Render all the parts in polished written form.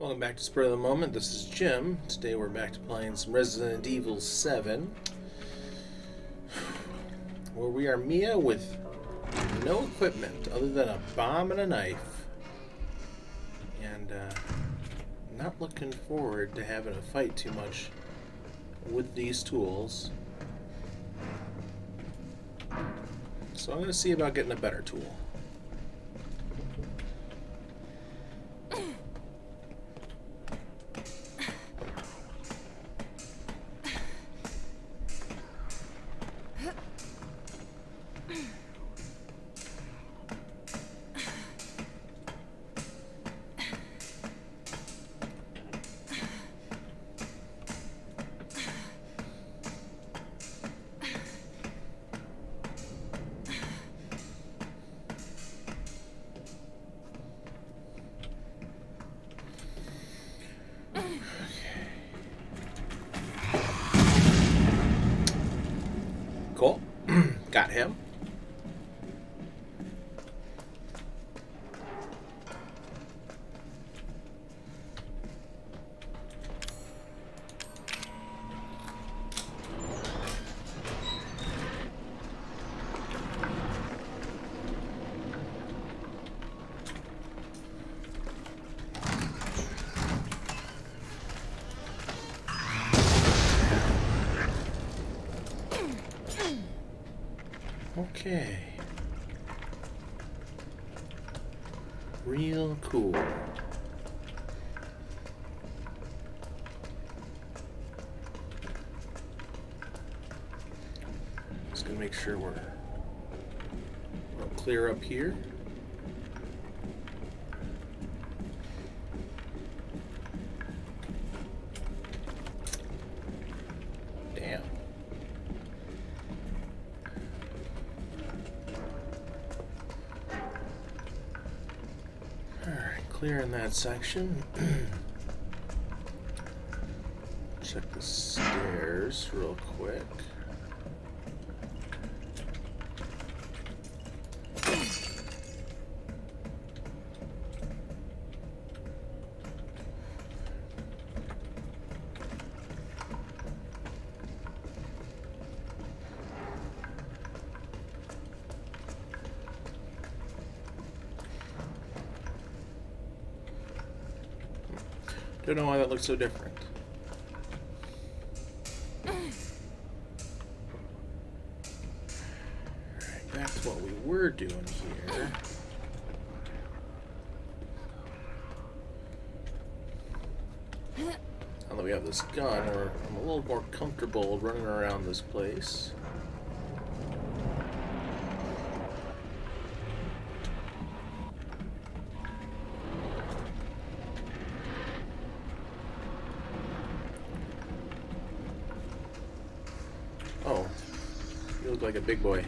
Welcome back to Spur of the Moment. This is Jim. Today we're back to playing some Resident Evil 7, where we are Mia with no equipment other than a bomb and a knife. And not looking forward to having to fight too much with these tools. So I'm going to see about getting a better tool. Cool. Got him. Okay. Real cool. Just gonna make sure we're clear up here. Damn. Clearing that section. Check the stairs real quick. Don't know why that looks so different. Alright, back to what we were doing here. Now that we have this gun, I'm a little more comfortable running around this place. Oh, you look like a big boy.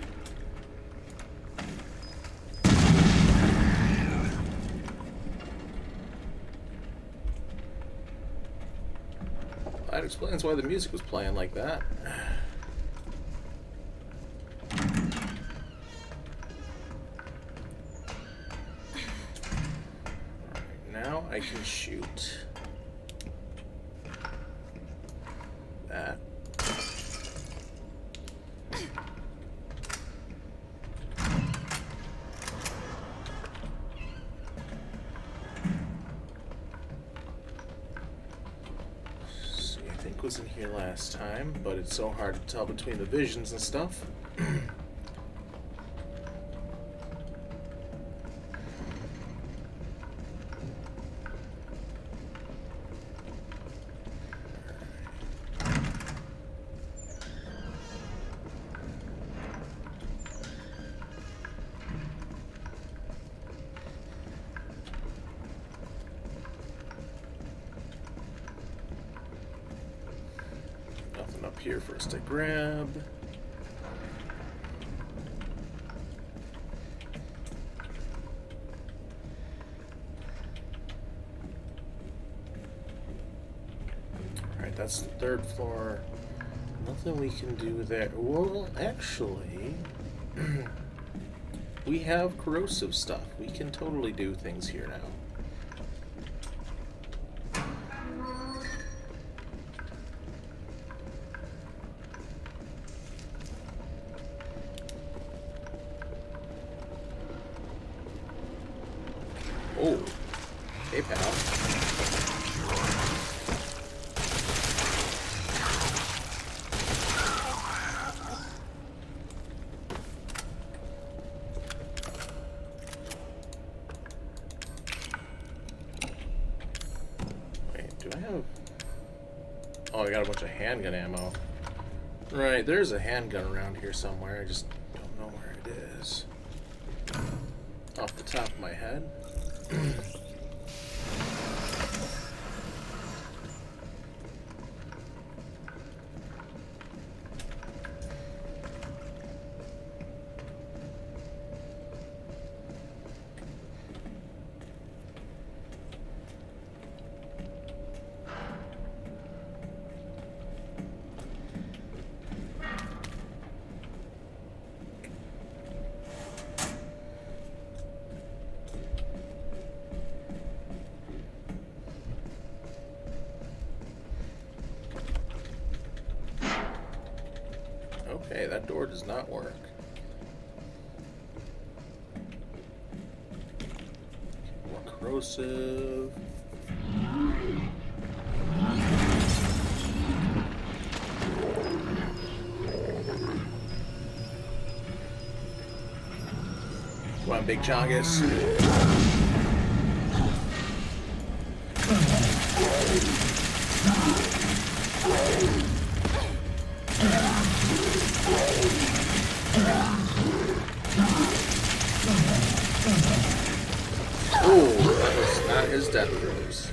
That explains why the music was playing like that. Alright, now I can shoot that. Was in here last time, but it's so hard to tell between the visions and stuff. Up here for us to grab. Alright, that's the third floor. Nothing we can do there. Well, actually, we have corrosive stuff. We can totally do things here now. Hey, pal. Wait, do I have... Oh, I got a bunch of handgun ammo. Right, there's a handgun around here somewhere. I just don't know where it is. Off the top of my head. Okay, that door does not work. More corrosive. Come on, Big Chongus. Oh, that was not his death throws.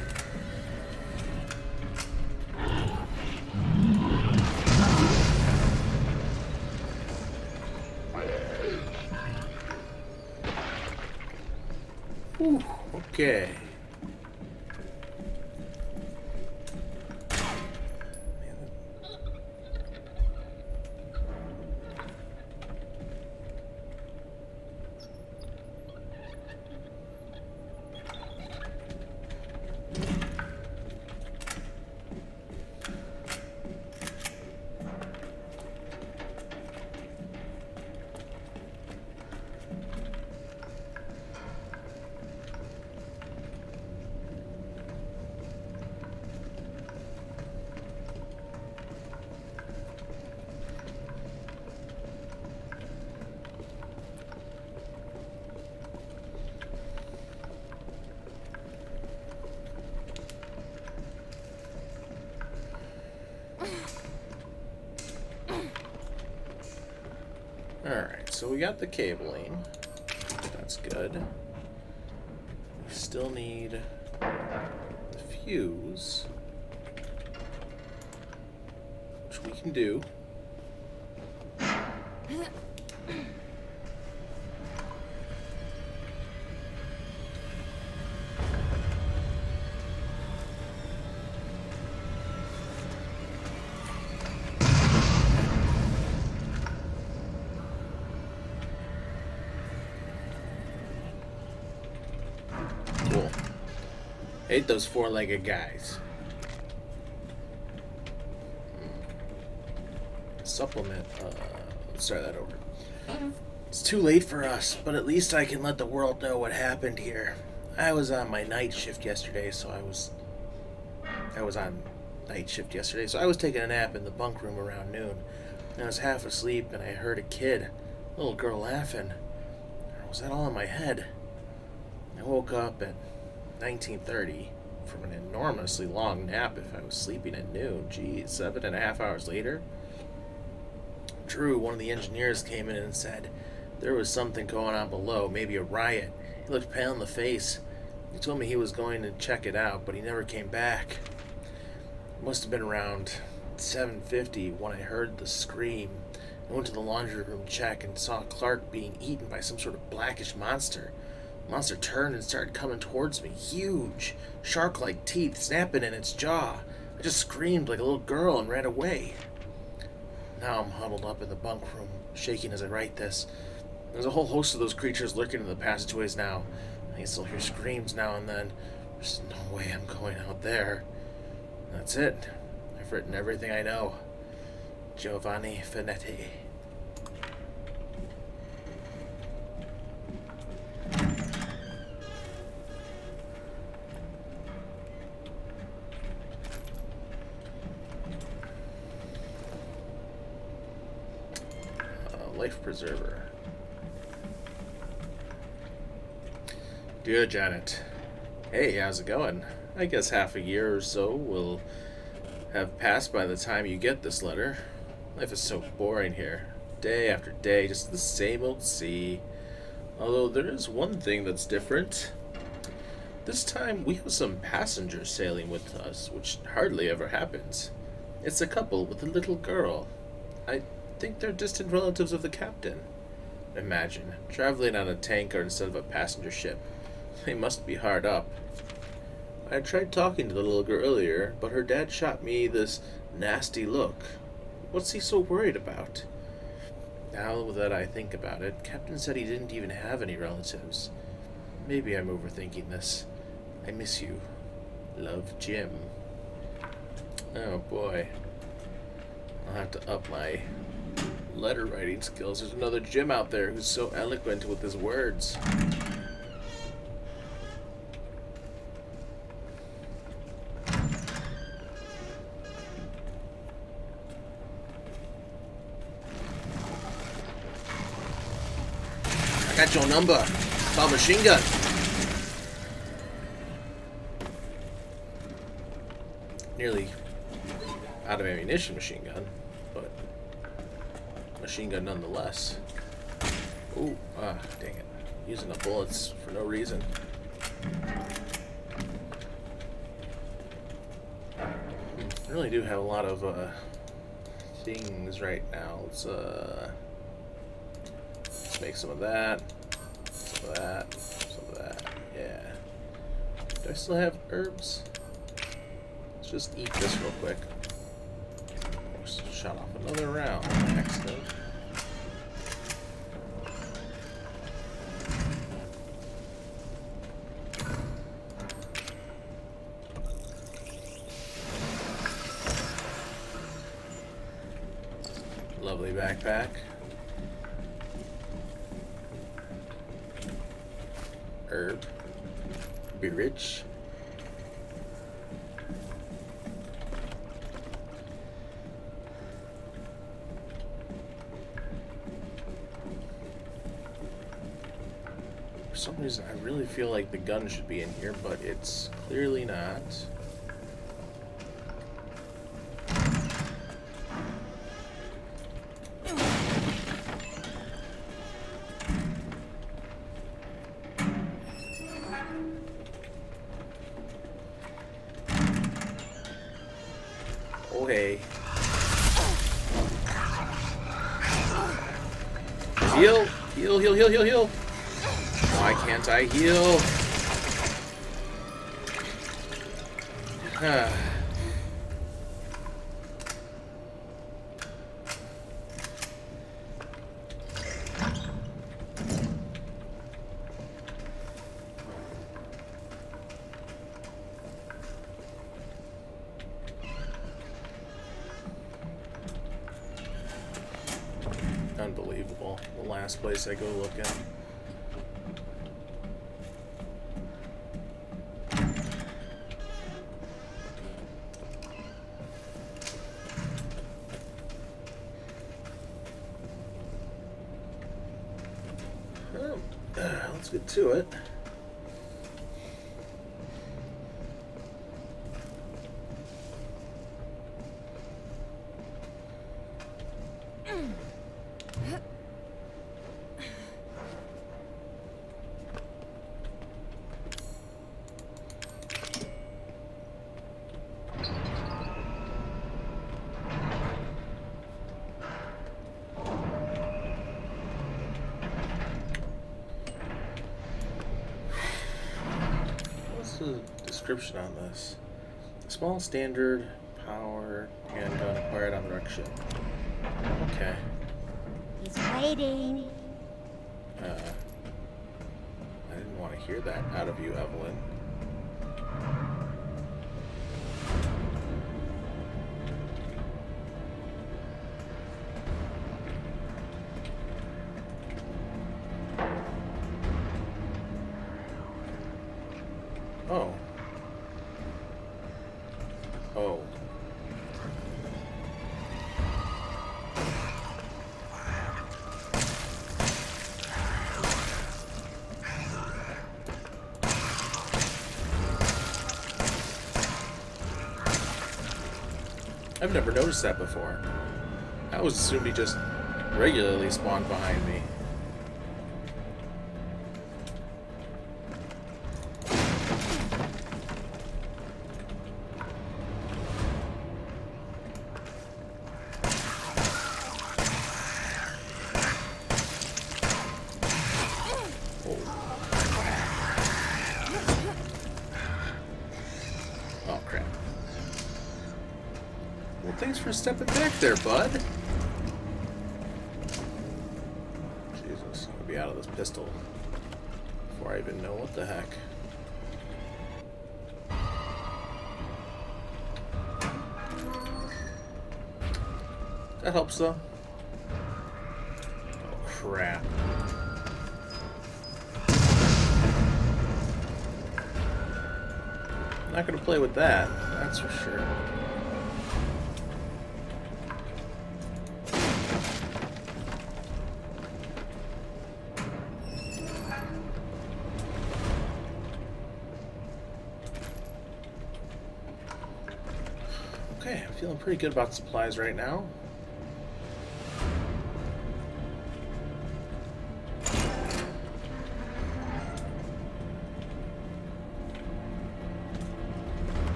Whew, okay. Alright, so we got the cabling. That's good. We still need the fuse, which we can do. Cool. Hate those four-legged guys. Supplement. Let's start that over. It's too late for us, but at least I can let the world know what happened here. I was on my night shift yesterday, so I was taking a nap in the bunk room around noon. And I was half asleep, and I heard a kid, a little girl, laughing. Or was that all in my head? I woke up at 19:30 from an enormously long nap if I was sleeping at noon. Geez, 7.5 hours later. Drew, one of the engineers, came in and said there was something going on below, maybe a riot. He looked pale in the face. He told me he was going to check it out, but he never came back. It must have been around 7:50 when I heard the scream. I went to the laundry room to check and saw Clark being eaten by some sort of blackish monster. The monster turned and started coming towards me, huge, shark-like teeth snapping in its jaw. I just screamed like a little girl and ran away. Now I'm huddled up in the bunk room, shaking as I write this. There's a whole host of those creatures lurking in the passageways now. I can still hear screams now and then. There's no way I'm going out there. That's it. I've written everything I know. Giovanni Finetti. life preserver. Dear Janet. Hey, how's it going? I guess half a year or so will have passed by the time you get this letter. Life is so boring here. Day after day, just the same old sea. Although there is one thing that's different. This time we have some passengers sailing with us, which hardly ever happens. It's a couple with a little girl. I think they're distant relatives of the captain. Imagine, traveling on a tanker instead of a passenger ship. They must be hard up. I tried talking to the little girl earlier, but her dad shot me this nasty look. What's he so worried about? Now that I think about it, Captain said he didn't even have any relatives. Maybe I'm overthinking this. I miss you. Love, Jim. Oh boy. I'll have to up my letter writing skills. There's another Jim out there who's so eloquent with his words. I got your number. Call machine gun. Nearly out of ammunition machine gun, but machine gun nonetheless. Ooh, dang it. Using the bullets for no reason. I really do have a lot of things right now. Let's make some of that, some of that, some of that. Yeah. Do I still have herbs? Let's just eat this real quick. Just shot off another round by accident. Lovely backpack. Herb. Be rich. For some reason, I really feel like the gun should be in here, but it's clearly not. Okay. Heal! Heal, heal, heal, heal, heal! Why can't I heal? Unbelievable. The last place I go looking. Let's get to it. The description on this. Small standard power handgun acquired on the wreck ship. Okay. He's waiting. I didn't want to hear that out of you, Eveline. Oh. Oh. I've never noticed that before. I always assumed he just regularly spawned behind me. Oh, crap. Well, thanks for stepping back there, bud. Jesus, I'm gonna be out of this pistol before I even know what the heck. That helps, though. Oh, crap. Not gonna play with that, that's for sure. Okay, I'm feeling pretty good about supplies right now.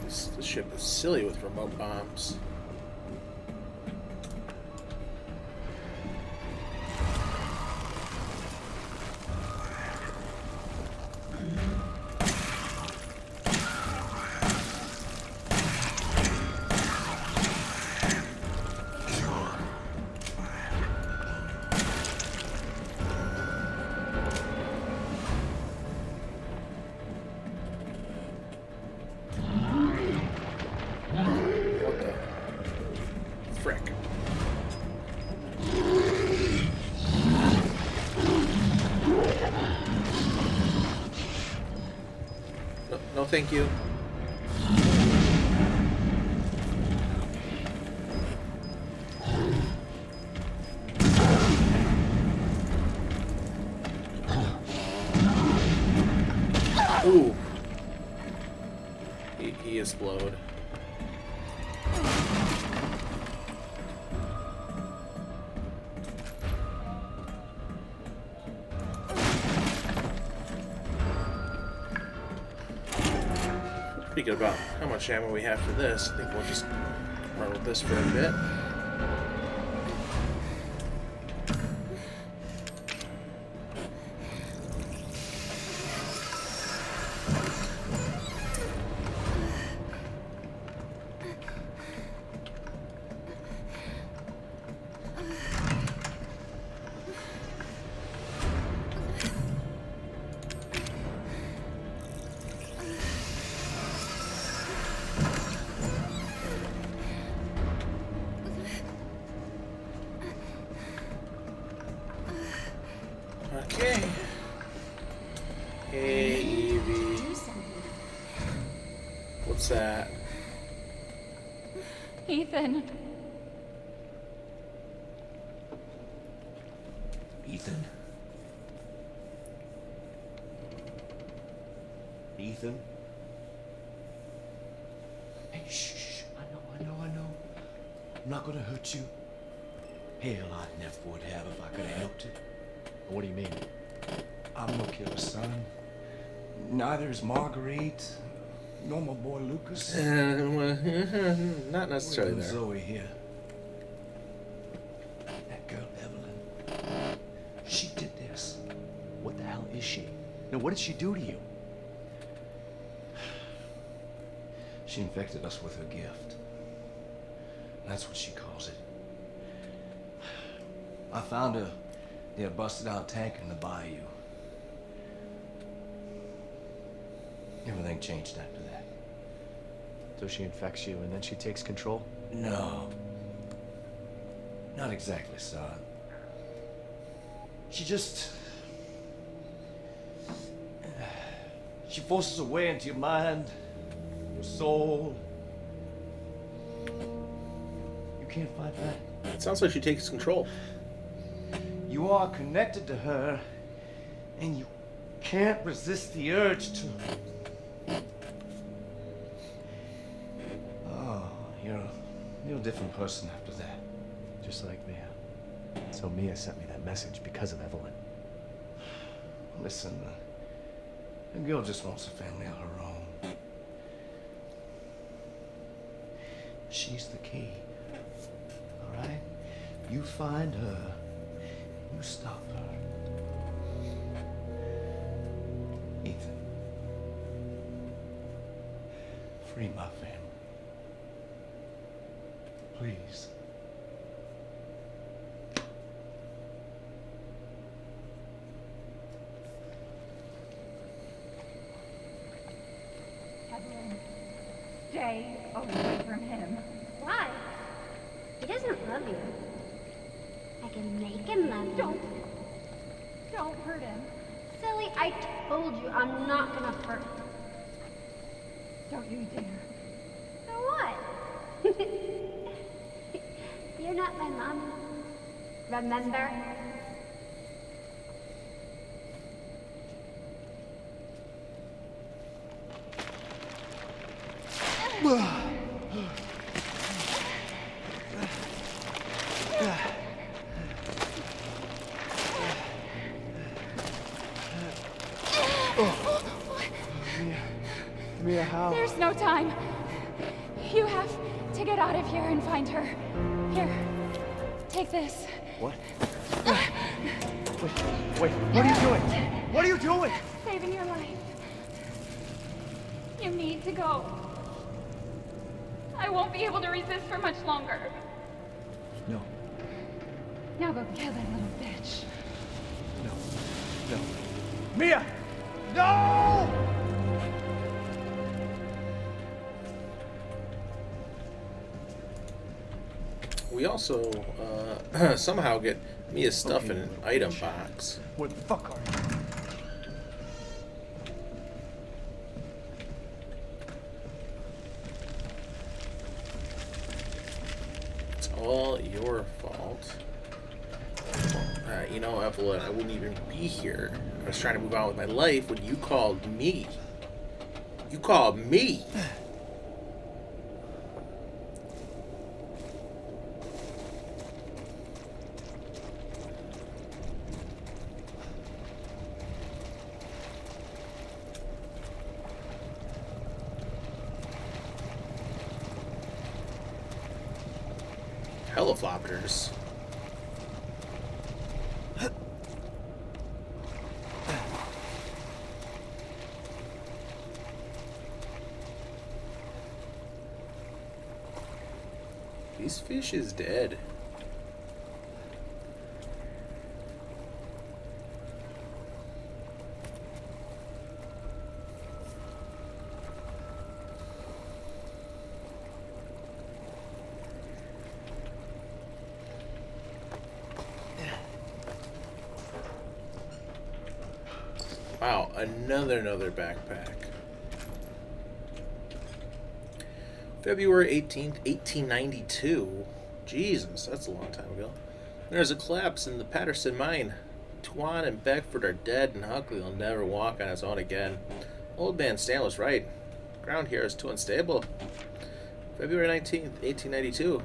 This ship is silly with remote bombs. What the frick? No, no thank you. Ooh. He exploded. Pretty good about how much ammo we have for this. I think we'll just run with this for a bit. Okay. Hey, Evie. Do something. What's that? Ethan. Ethan? Ethan? Hey, shh. I know. I'm not gonna hurt you. Hell, I never would have if I could have helped it. What do you mean? I'm no killer, son. Neither is Marguerite, nor my boy Lucas. Well, not necessarily Even there. Zoe here. That girl, Eveline. She did this. What the hell is she? Now, what did she do to you? She infected us with her gift. That's what she calls it. I found her near a busted out tank in the bayou. Everything changed after that. So she infects you and then she takes control? No. Not exactly, son. She just... She forces her way into your mind, your soul. You can't fight that. It sounds like she takes control. You are connected to her, and you can't resist the urge to... different person after that. Just like Mia. So Mia sent me that message because of Eveline. Listen, the girl just wants a family of her own. She's the key. All right? You find her. You stop her. Ethan. Free my family. Please. Eveline, stay away from him. Why? He doesn't love you. I can make him love you. Don't hurt him. Silly, I told you I'm not gonna hurt him. Don't you dare. So what? You're not my mom. Remember? Mia, how? There's no time. You have to get out of here and find her. Here, take this. What? Wait, what are you doing? What are you doing? Saving your life. You need to go. I won't be able to resist for much longer. No, Now go kill that little bitch. no. Mia! No! We also somehow get Mia's stuff in an item box. Where the fuck are you? It's all your fault. You know, Evelyn, I wouldn't even be here. I was trying to move on with my life when you called me. You called me. Helicopters. This fish is dead. Wow, another backpack. February 18th, 1892. Jesus, that's a long time ago. There's a collapse in the Patterson mine. Tuan and Beckford are dead, and Huckley will never walk on his own again. Old man Stan was right. The ground here is too unstable. February 19th, 1892.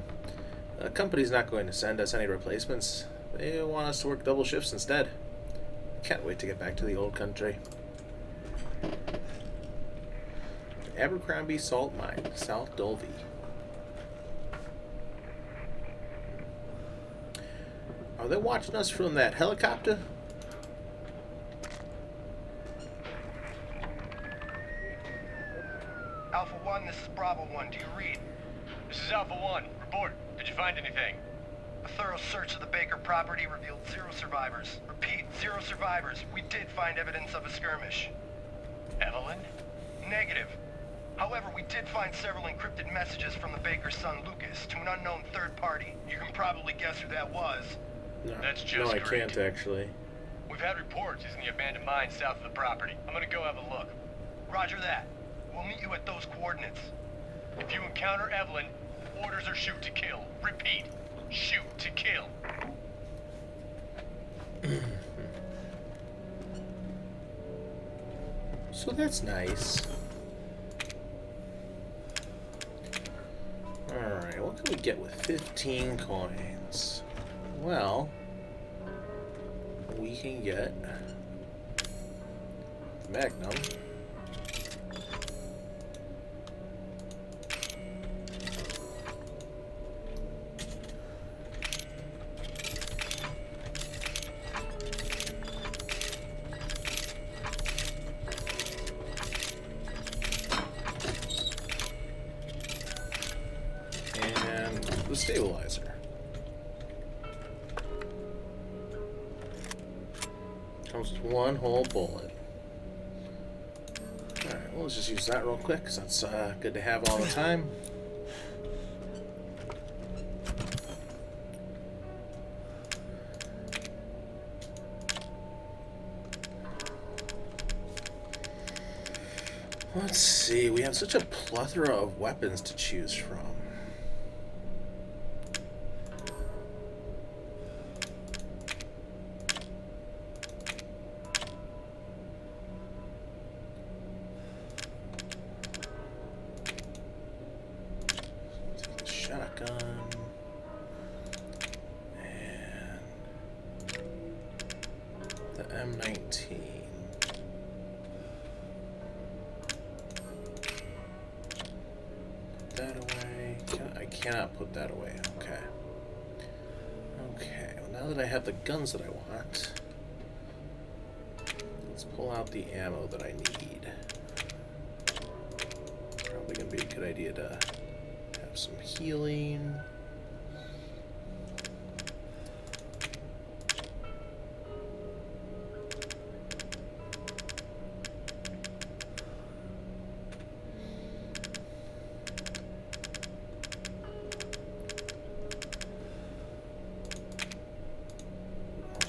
The company's not going to send us any replacements. They want us to work double shifts instead. Can't wait to get back to the old country. Abercrombie Salt Mine, South Dolby. Are they watching us from that helicopter? Alpha 1, this is Bravo 1. Do you read? This is Alpha 1. Report. Did you find anything? A thorough search of the Baker property revealed 0 survivors. Repeat, 0 survivors. We did find evidence of a skirmish. Eveline? Negative. However, we did find several encrypted messages from the Baker's son Lucas to an unknown third party. You can probably guess who that was. No, That's no, just I great. can't actually. We've had reports he's in the abandoned mine south of the property. I'm gonna go have a look. Roger that. We'll meet you at those coordinates. If you encounter Eveline, orders are shoot to kill. Repeat, shoot to kill. So that's nice. Alright, what can we get with 15 coins? Well, we can get the Magnum. And the stabilizer. Comes with one whole bullet. Alright, well, let's just use that real quick, because that's good to have all the time. Let's see, we have such a plethora of weapons to choose from. Shotgun. And the M19. That away. I cannot put that away. Okay. Okay. Well, now that I have the guns that I want, let's pull out the ammo that I need. Probably gonna be a good idea to have some healing.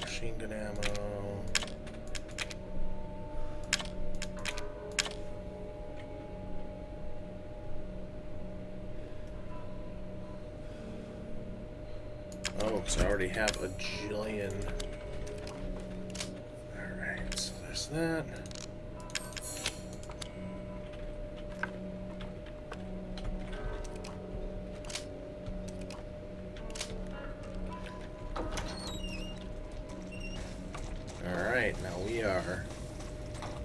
Machine gun ammo. Oh, so I already have a jillion. Alright, so there's that. Alright, now we are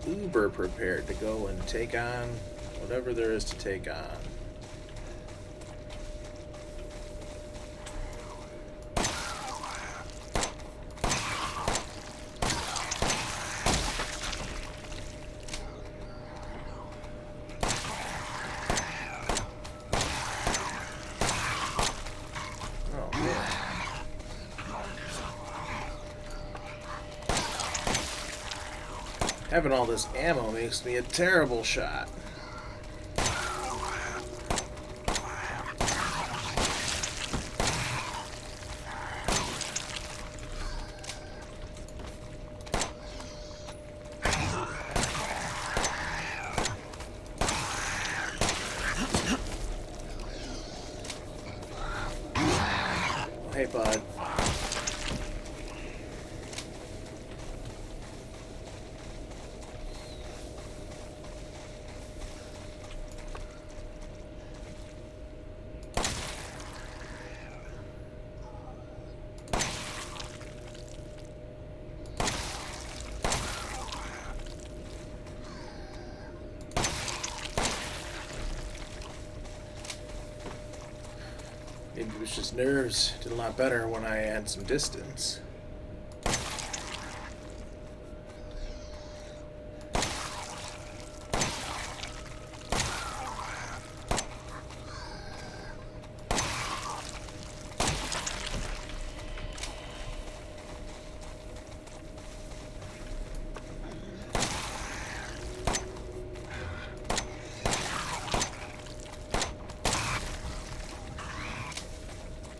uber prepared to go and take on whatever there is to take on. Oh man. Having all this ammo makes me a terrible shot. Hey, bud. Maybe it was just nerves. Did a lot better when I had some distance.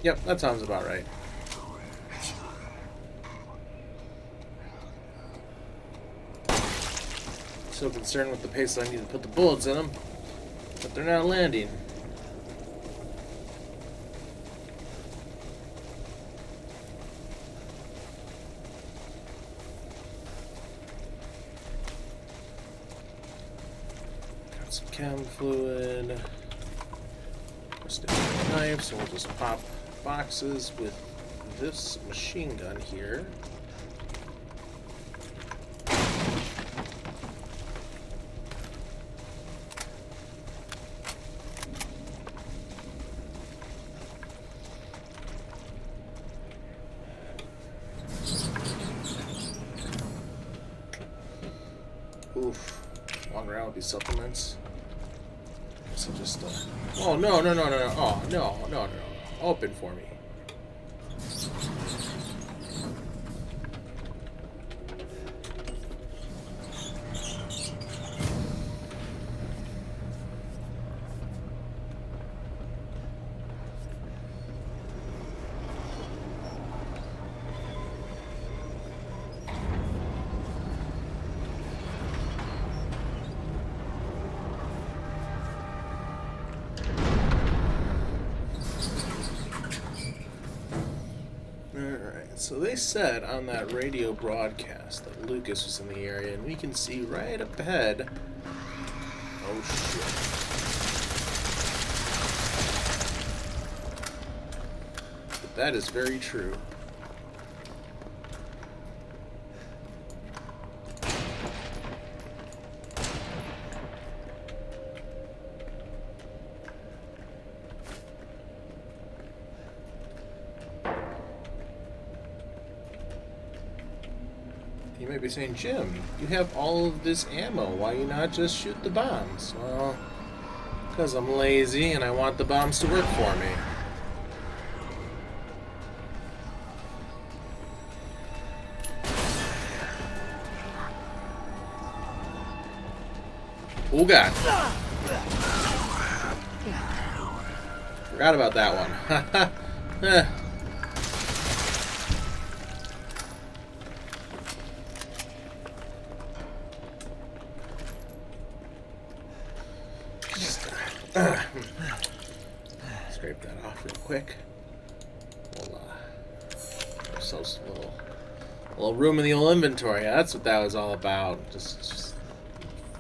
Yep, that sounds about right. So concerned with the pace I need to put the bullets in them, but they're not landing. Got some chem fluid. Twisted knife, so we'll just pop boxes with this machine gun here. Oof. Long round would be supplements. So just, oh, no. Oh, no. Open for me. So they said on that radio broadcast that Lucas was in the area, and we can see right up ahead. Oh shit. But that is very true. You might be saying, Jim, you have all of this ammo. Why you not just shoot the bombs? Well, because I'm lazy and I want the bombs to work for me. Oh god. Forgot about that one. Scrape that off real quick. We'll give ourselves a little room in the old inventory. That's what that was all about. Just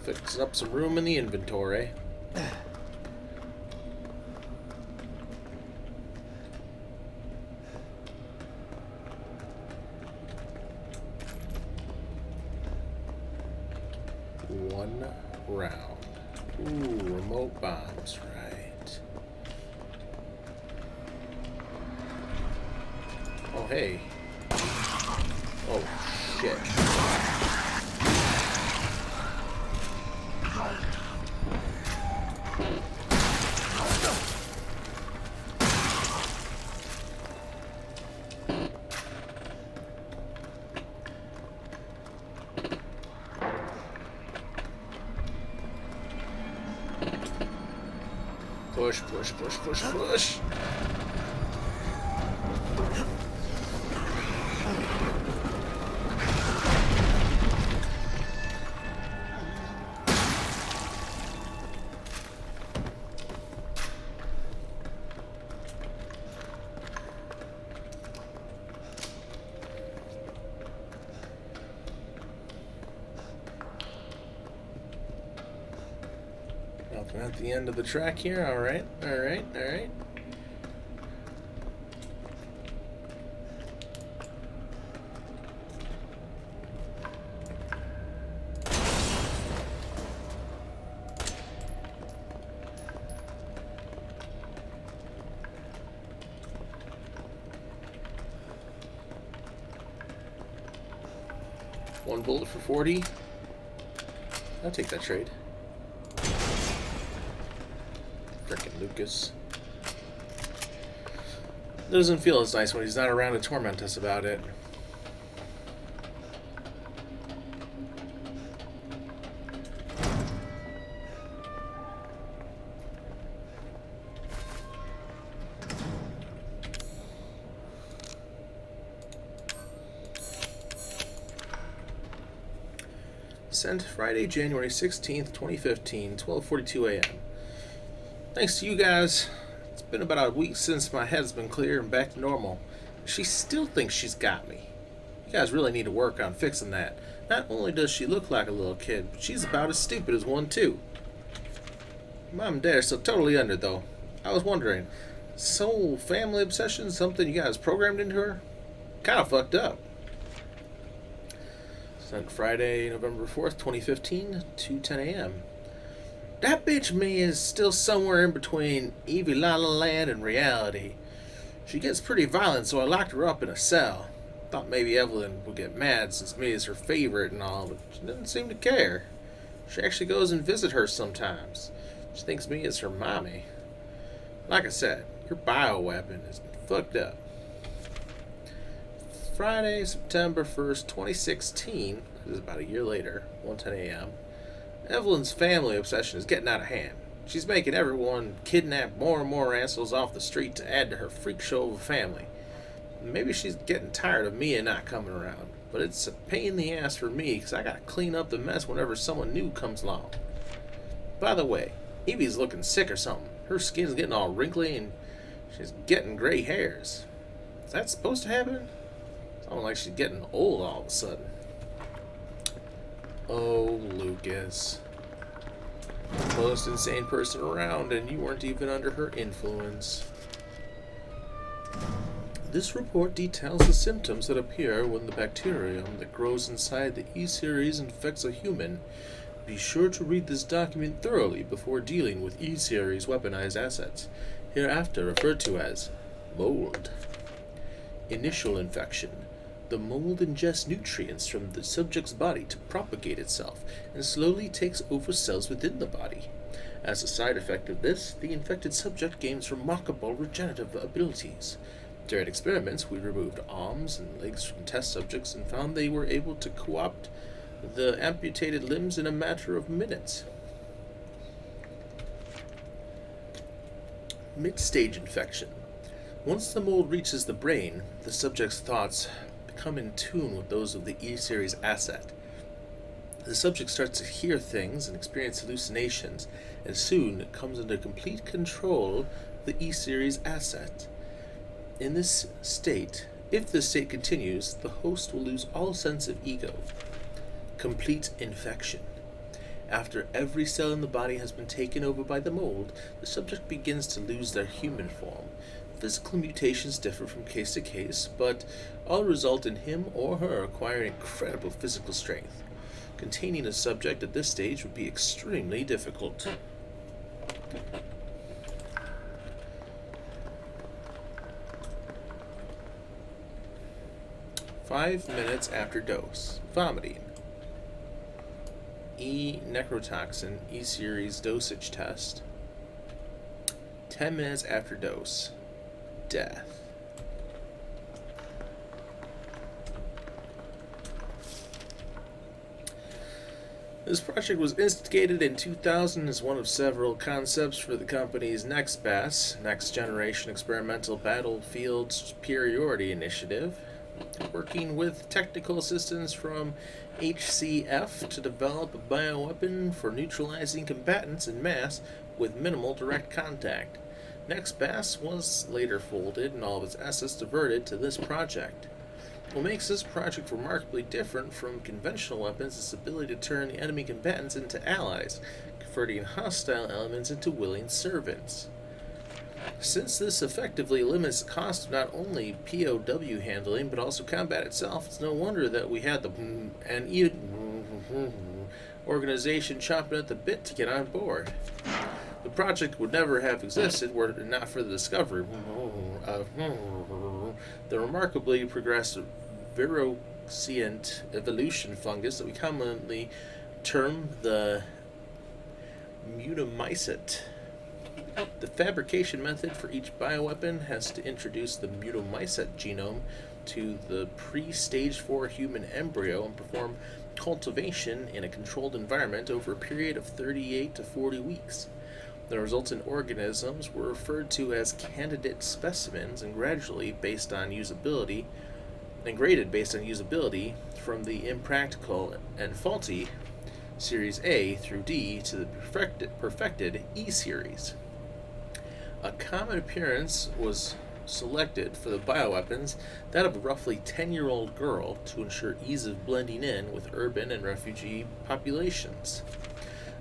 fix up some room in the inventory. One round. Ooh, remote bombs, right. Oh, hey. Oh, shit. Push, push, push, push, push. Nothing at the end of the track here. Alright, alright, alright. One bullet for 40. I'll take that trade. Frickin' Lucas. Doesn't feel as nice when he's not around to torment us about it. Sent Friday, January 16th, 2015, 12:42 a.m. Thanks to you guys. It's been about a week since my head's been clear and back to normal. She still thinks she's got me. You guys really need to work on fixing that. Not only does she look like a little kid, but she's about as stupid as one too. Mom and Dad are still totally under though. I was wondering, this whole family obsession something you guys programmed into her? Kind of fucked up. Sent Friday, November 4th, 2015, 2:10 a.m. That bitch me is still somewhere in between Eveline land and reality. She gets pretty violent, so I locked her up in a cell. Thought maybe Eveline would get mad since me is her favorite and all, but she doesn't seem to care. She actually goes and visits her sometimes. She thinks me is her mommy. Like I said, your bioweapon is fucked up. Friday, September 1st, 2016, that is about a year later, 1:10 a.m. Evelyne's family obsession is getting out of hand. She's making everyone kidnap more and more assholes off the street to add to her freak show of a family. Maybe she's getting tired of Mia not coming around, but it's a pain in the ass for me because I gotta clean up the mess whenever someone new comes along. By the way, Evie's looking sick or something. Her skin's getting all wrinkly and she's getting gray hairs. Is that supposed to happen? Sounds like she's getting old all of a sudden. Oh, Lucas. The most insane person around, and you weren't even under her influence. This report details the symptoms that appear when the bacterium that grows inside the E-series infects a human. Be sure to read this document thoroughly before dealing with E-series weaponized assets, hereafter referred to as mold. Initial infection. The mold ingests nutrients from the subject's body to propagate itself and slowly takes over cells within the body. As a side effect of this, the infected subject gains remarkable regenerative abilities. During experiments, we removed arms and legs from test subjects and found they were able to co-opt the amputated limbs in a matter of minutes. Mid-stage infection. Once the mold reaches the brain, the subject's thoughts become in tune with those of the E-series asset. The subject starts to hear things and experience hallucinations, and soon comes under complete control of the E-series asset. In this state, if this state continues, the host will lose all sense of ego. Complete infection. After every cell in the body has been taken over by the mold, the subject begins to lose their human form. Physical mutations differ from case to case, but all result in him or her acquiring incredible physical strength. Containing a subject at this stage would be extremely difficult. "5 minutes after dose. Vomiting. Necrotoxin E-series dosage test. 10 minutes after dose. Death." This project was instigated in 2000 as one of several concepts for the company's NextBAS, Next Generation Experimental Battlefield Superiority Initiative, working with technical assistance from HCF to develop a bioweapon for neutralizing combatants en masse with minimal direct contact. NextBAS was later folded and all of its assets diverted to this project. What makes this project remarkably different from conventional weapons is its ability to turn the enemy combatants into allies, converting hostile elements into willing servants. Since this effectively limits the cost of not only POW handling, but also combat itself, it's no wonder that we had the organization chomping at the bit to get on board. The project would never have existed were it not for the discovery of the remarkably progressive virulent evolution fungus that we commonly term the mutamycete. The fabrication method for each bioweapon has to introduce the mutamycete genome to the pre-stage 4 human embryo and perform cultivation in a controlled environment over a period of 38 to 40 weeks. The resultant organisms were referred to as candidate specimens and graded based on usability from the impractical and faulty Series A through D to the perfected E series. A common appearance was selected for the bioweapons, that of a roughly 10-year-old girl, to ensure ease of blending in with urban and refugee populations.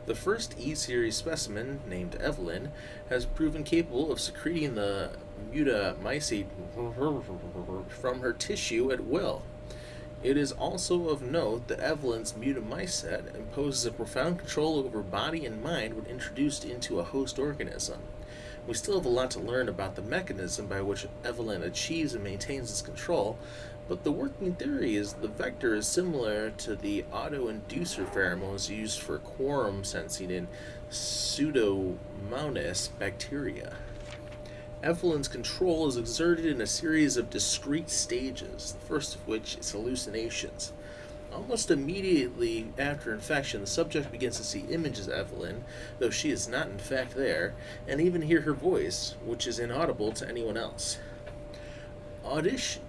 The first E-series specimen, named Eveline, has proven capable of secreting the mutamycete from her tissue at will. It is also of note that Eveline's mutamycete imposes a profound control over body and mind when introduced into a host organism. We still have a lot to learn about the mechanism by which Eveline achieves and maintains this control, but the working theory is the vector is similar to the auto-inducer pheromones used for quorum sensing in Pseudomonas bacteria. Eveline's control is exerted in a series of discrete stages, the first of which is hallucinations. Almost immediately after infection, the subject begins to see images of Eveline, though she is not in fact there, and even hear her voice, which is inaudible to anyone else. Auditions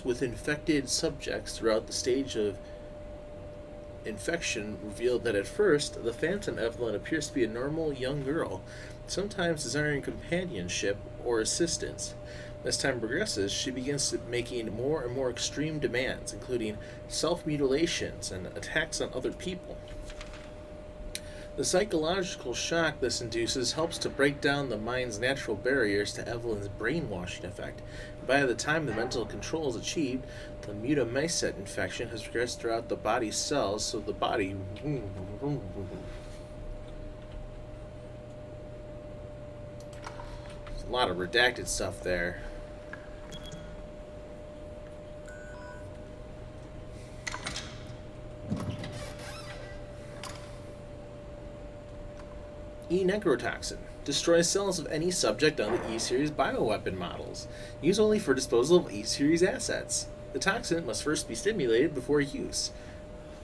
with infected subjects throughout the stage of infection revealed that at first, the phantom Eveline appears to be a normal young girl, sometimes desiring companionship or assistance. As time progresses, she begins making more and more extreme demands, including self-mutilations and attacks on other people. The psychological shock this induces helps to break down the mind's natural barriers to Eveline's brainwashing effect. By the time the mental control is achieved, the mutamycete infection has progressed throughout the body's cells, so the body... There's a lot of redacted stuff there. E-necrotoxin. Destroys cells of any subject on the E-Series bioweapon models. Used only for disposal of E-Series assets. The toxin must first be stimulated before use.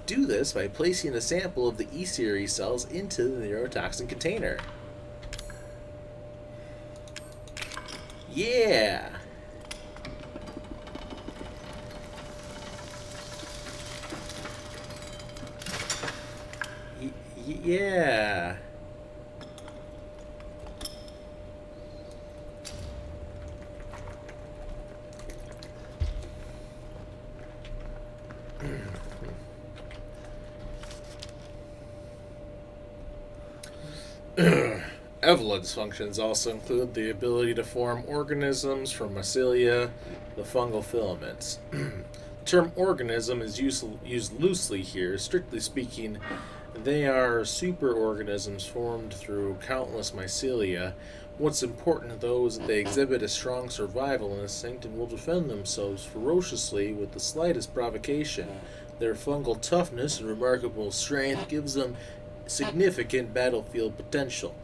Do this by placing a sample of the E-Series cells into the neurotoxin container. Yeah! Yeah! Eveline's functions also include the ability to form organisms from mycelia, the fungal filaments. The term organism is used loosely here. Strictly speaking, they are superorganisms formed through countless mycelia. What's important, though, is that they exhibit a strong survival instinct and will defend themselves ferociously with the slightest provocation. Their fungal toughness and remarkable strength gives them significant battlefield potential.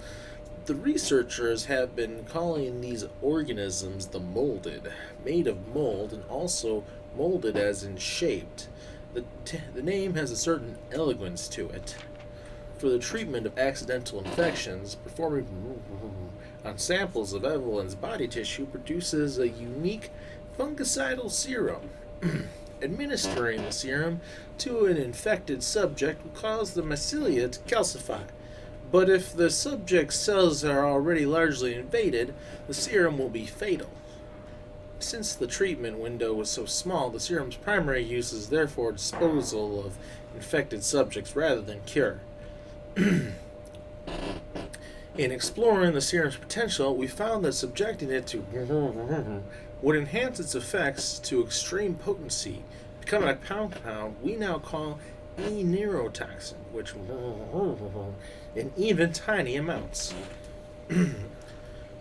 The researchers have been calling these organisms the molded, made of mold and also molded as in shaped. The name has a certain elegance to it. For the treatment of accidental infections, performing on samples of Eveline's body tissue produces a unique fungicidal serum. Administering the serum to an infected subject will cause the mycelia to calcify. But if the subject's cells are already largely invaded, the serum will be fatal. Since the treatment window was so small, the serum's primary use is therefore disposal of infected subjects rather than cure. In exploring the serum's potential, we found that subjecting it to would enhance its effects to extreme potency, becoming a compound we now call e-neurotoxin, which in even tiny amounts.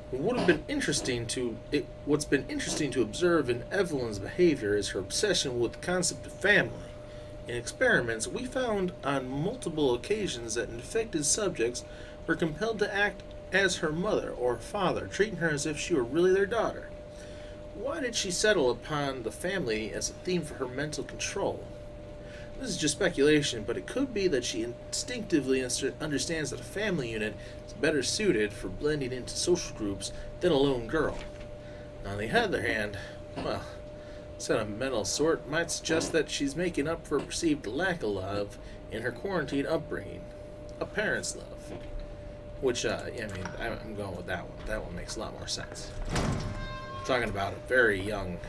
What's been interesting to observe in Eveline's behavior is her obsession with the concept of family. In experiments, we found on multiple occasions that infected subjects were compelled to act as her mother or father, treating her as if she were really their daughter. Why did she settle upon the family as a theme for her mental control? This is just speculation, but it could be that she instinctively understands that a family unit is better suited for blending into social groups than a lone girl. On the other hand, well, sentimental sort might suggest that she's making up for a perceived lack of love in her quarantine upbringing. A parent's love. Which, I'm going with that one. That one makes a lot more sense. I'm talking about a very young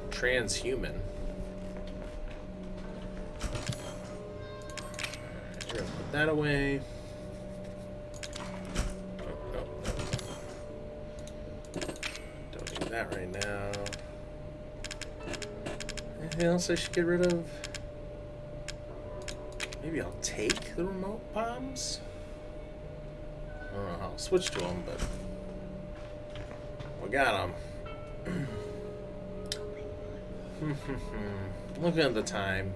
transhuman. Put that away. Oh, no. Don't need that right now. Anything else I should get rid of? Maybe I'll take the remote bombs? I don't know how I'll switch to them, but we got them. Looking at the time,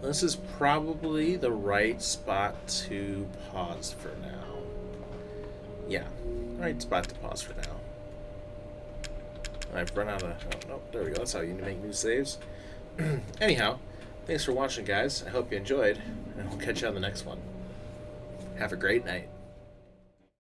this is probably the right spot to pause for now. Yeah, right spot to pause for now. I've run out of... Oh, no, there we go. That's how you make new saves. Anyhow, thanks for watching, guys. I hope you enjoyed, and we'll catch you on the next one. Have a great night.